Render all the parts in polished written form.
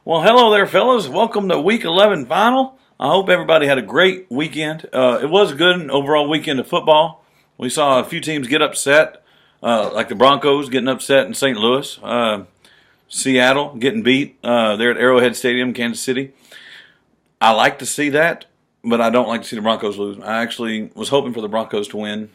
Well, hello there, fellas. Welcome to Week 11 final. I hope everybody had a great weekend. It was a good overall weekend of football. We saw a few teams get upset, like the Broncos getting upset in St. Louis, Seattle getting beat there at Arrowhead Stadium, Kansas City. I like to see that, but I don't like to see the Broncos lose. I actually was hoping for the Broncos to win.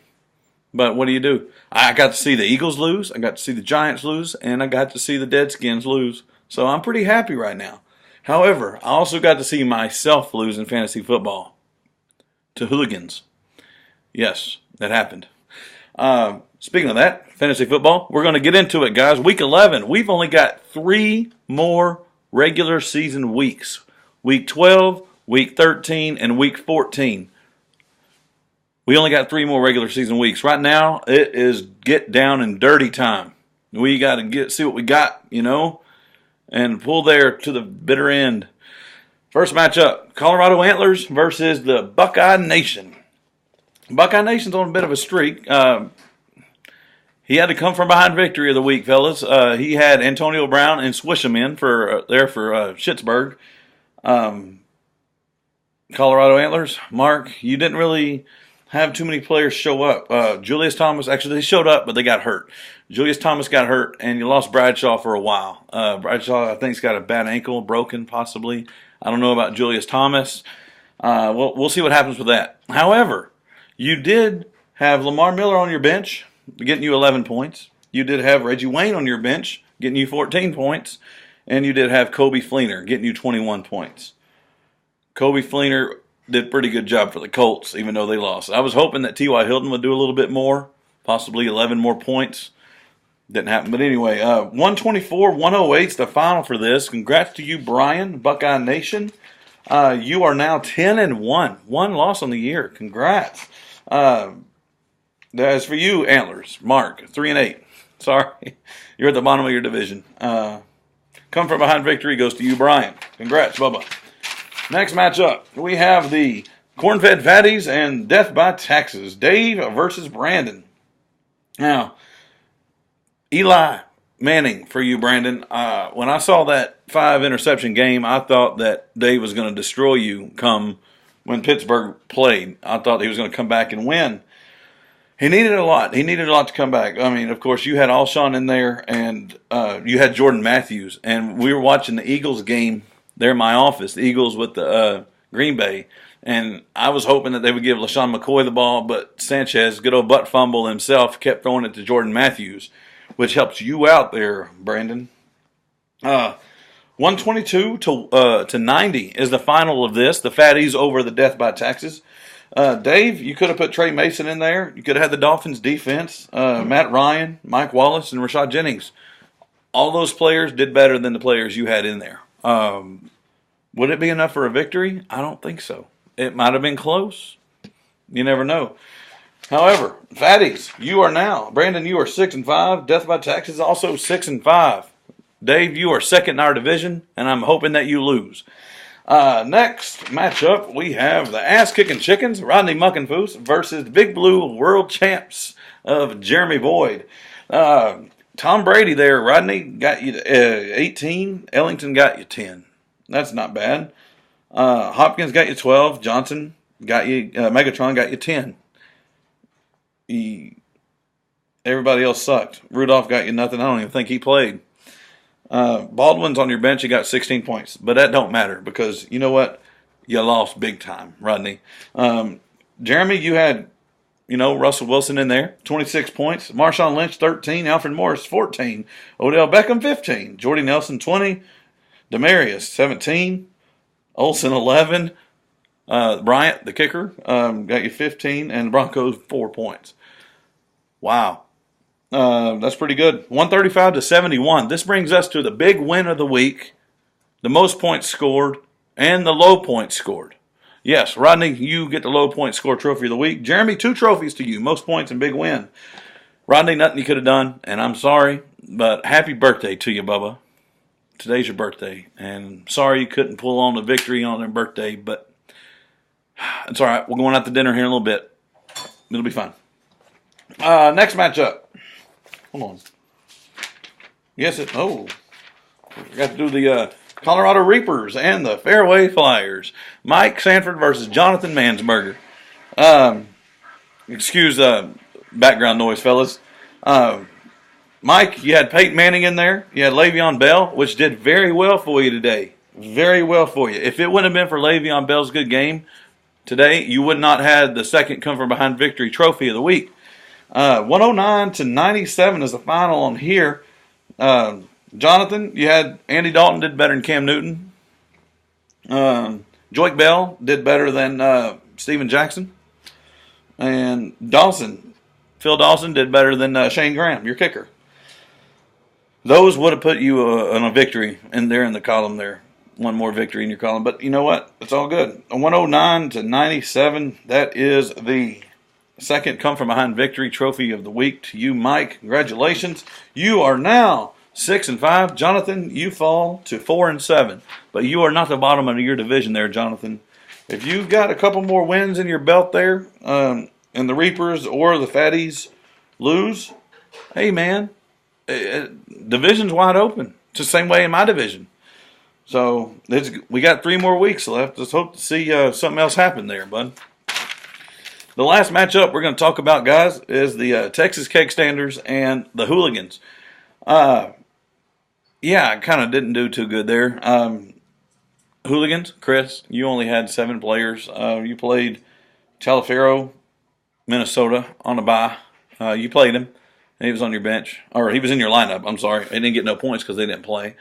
But what do? I got to see the Eagles lose, I got to see the Giants lose, and I got to see the Deadskins lose. So I'm pretty happy right now. However, I also got to see myself lose in fantasy football to hooligans. Yes, that happened. Speaking of that, fantasy football, we're going to get into it, guys. Week 11, we've only got 3 more regular season weeks. Week 12, Week 13, and Week 14. We only got 3 more regular season weeks. Right now, it is get down and dirty time. We got to see what we got, and pull there to the bitter end. First matchup, Colorado Antlers versus the Buckeye Nation. Buckeye Nation's on a bit of a streak. He had to come from behind victory of the week, fellas. He had Antonio Brown and Swisham in for Schittsburg. Colorado Antlers, Mark, you didn't really have too many players show up. Julius Thomas, actually they showed up, but they got hurt. Julius Thomas got hurt, and you lost Bradshaw for a while. Bradshaw, I think, has got a bad ankle, broken possibly. I don't know about Julius Thomas. We'll see what happens with that. However, you did have Lamar Miller on your bench, getting you 11 points. You did have Reggie Wayne on your bench, getting you 14 points. And you did have Kobe Fleener, getting you 21 points. Kobe Fleener did a pretty good job for the Colts, even though they lost. I was hoping that T.Y. Hilton would do a little bit more, possibly 11 more points. Didn't happen. But anyway, 124-108 is the final for this. Congrats to you, Brian, Buckeye Nation. You are now 10-1. 1 loss on the year. Congrats. As for you, Antlers, Mark, 3-8. Sorry, you're at the bottom of your division. Come from behind victory goes to you, Brian. Congrats, Bubba. Next matchup, we have the Corn-Fed Fatties and Death by Taxes. Dave versus Brandon. Now, Eli Manning for you, Brandon. When I saw that 5-interception game, I thought that Dave was going to destroy you come when Pittsburgh played. I thought he was going to come back and win. He needed a lot. He needed a lot to come back. I mean, of course, you had Alshon in there, and you had Jordan Matthews. And we were watching the Eagles game there in my office, the Eagles with the Green Bay. And I was hoping that they would give LaShawn McCoy the ball, but Sanchez, good old butt fumble himself, kept throwing it to Jordan Matthews, which helps you out there, Brandon. 122 to 90 is the final of this. The Fatties over the Death by Taxes. Dave, you could have put Trey Mason in there. You could have had the Dolphins defense, Matt Ryan, Mike Wallace, and Rashad Jennings. All those players did better than the players you had in there. Would it be enough for a victory? I don't think so. It might have been close. You never know. However, Fatties, you are now, Brandon, you are 6-5. Death by Taxes also 6-5. Dave, you are second in our division, and I'm hoping that you lose. Next matchup, we have the ass-kicking chickens, Rodney Muckenfoos, versus the Big Blue world champs of Jeremy Boyd. Tom Brady there, Rodney, got you 18. Ellington got you 10. That's not bad. Hopkins got you 12. Johnson got you, Megatron got you 10. Everybody else sucked. Rudolph got you nothing. I don't even think he played. Baldwin's on your bench. You got 16 points. But that don't matter because you know what? You lost big time, Rodney. Jeremy, you had, Russell Wilson in there, 26 points. Marshawn Lynch, 13. Alfred Morris, 14. Odell Beckham, 15. Jordy Nelson, 20. Demarius, 17. Olsen, 11. Bryant, the kicker, got you 15. And the Broncos, 4 points. Wow. That's pretty good. 135 to 71. This brings us to the big win of the week, the most points scored, and the low points scored. Yes, Rodney, you get the low point score trophy of the week. Jeremy, 2 trophies to you, most points and big win. Rodney, nothing you could have done, and I'm sorry, but happy birthday to you, Bubba. Today's your birthday, and sorry you couldn't pull on the victory on their birthday, but it's all right. We're going out to dinner here in a little bit. It'll be fun. Next matchup. Hold on. Yes, I forgot to do the Colorado Reapers and the Fairway Flyers. Mike Sanford versus Jonathan Mansberger. Excuse background noise, fellas. Mike, you had Peyton Manning in there. You had Le'Veon Bell, which did very well for you today. Very well for you. If it wouldn't have been for Le'Veon Bell's good game today, you would not have the second come from behind victory trophy of the week. 109 to 97 is the final on here. Jonathan, you had Andy Dalton did better than Cam Newton. Joique Bell did better than Steven Jackson. And Phil Dawson did better than Shane Graham, your kicker. Those would have put you on a victory in there in the column there. One more victory in your column. But you know what? It's all good. 109 to 97, that is the second come from behind victory trophy of the week to you, Mike. Congratulations. You are now 6-5. Jonathan, you fall to 4-7. But you are not the bottom of your division there, Jonathan. If you've got a couple more wins in your belt there, and the Reapers or the Fatties lose, hey, man, division's wide open. It's the same way in my division. So we got 3 more weeks left. Let's hope to see something else happen there, bud. The last matchup we're going to talk about, guys, is the Texas Cake Standers and the Hooligans. Yeah, I kind of didn't do too good there. Hooligans, Chris, you only had 7 players. You played Taliaferro, Minnesota, on a bye. You played him. He was on your bench. Or he was in your lineup, I'm sorry. They didn't get no points because they didn't play.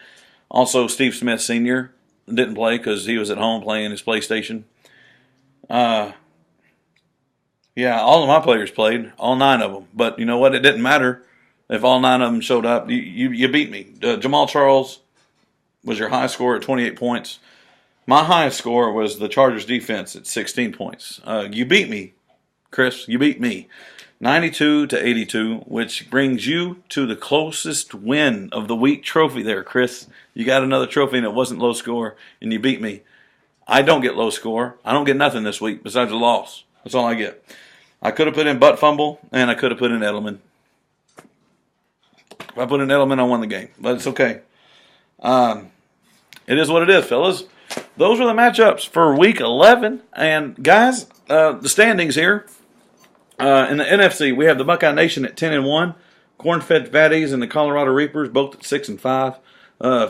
Also, Steve Smith Sr. didn't play because he was at home playing his PlayStation. Yeah, all of my players played, all 9 of them. But you know what? It didn't matter if all 9 of them showed up. You beat me. Jamal Charles was your high score at 28 points. My highest score was the Chargers defense at 16 points. You beat me, Chris. You beat me. 92 to 82, which brings you to the closest win of the week trophy there, Chris. You got another trophy and it wasn't low score, and you beat me. I don't get low score. I don't get nothing this week besides a loss. That's all I get. I could have put in butt fumble, and I could have put in Edelman. If I put in Edelman, I won the game. But it's okay. It is what it is, fellas. Those are the matchups for Week 11. And, guys, the standings here. In the NFC, we have the Buckeye Nation at 10-1. Corn-Fed Fatties and the Colorado Reapers both at 6-5.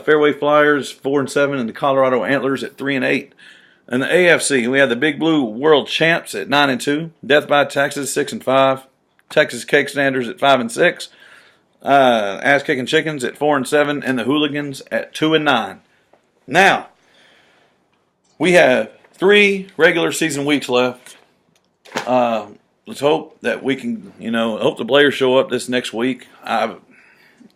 Fairway Flyers 4-7, and the Colorado Antlers at 3-8. In the AFC, we have the Big Blue World Champs at 9-2. Death by Texas 6-5. Texas Cake Standers at 5-6. Ass Kicking Chickens at 4-7, and the Hooligans at 2-9. Now, we have 3 regular season weeks left. Let's hope that we can, hope the players show up this next week.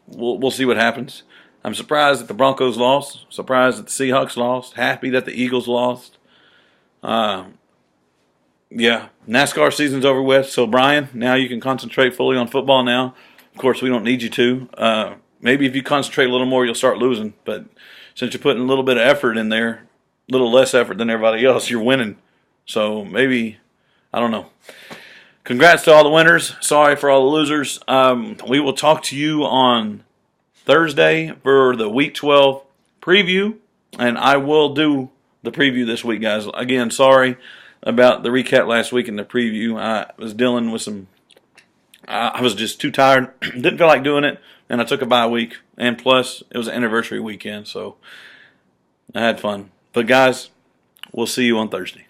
We'll see what happens. I'm surprised that the Broncos lost. Surprised that the Seahawks lost. Happy that the Eagles lost. Yeah, NASCAR season's over with. So, Brian, now you can concentrate fully on football now. Of course, we don't need you to. Maybe if you concentrate a little more, you'll start losing. But since you're putting a little bit of effort in there, a little less effort than everybody else, you're winning. So maybe, I don't know. Congrats to all the winners. Sorry for all the losers. We will talk to you on Thursday for the Week 12 preview. And I will do the preview this week, guys. Again, sorry about the recap last week and the preview. I was dealing with I was just too tired. Didn't feel like doing it. And I took a bye week. And plus, it was an anniversary weekend. So I had fun. But, guys, we'll see you on Thursday.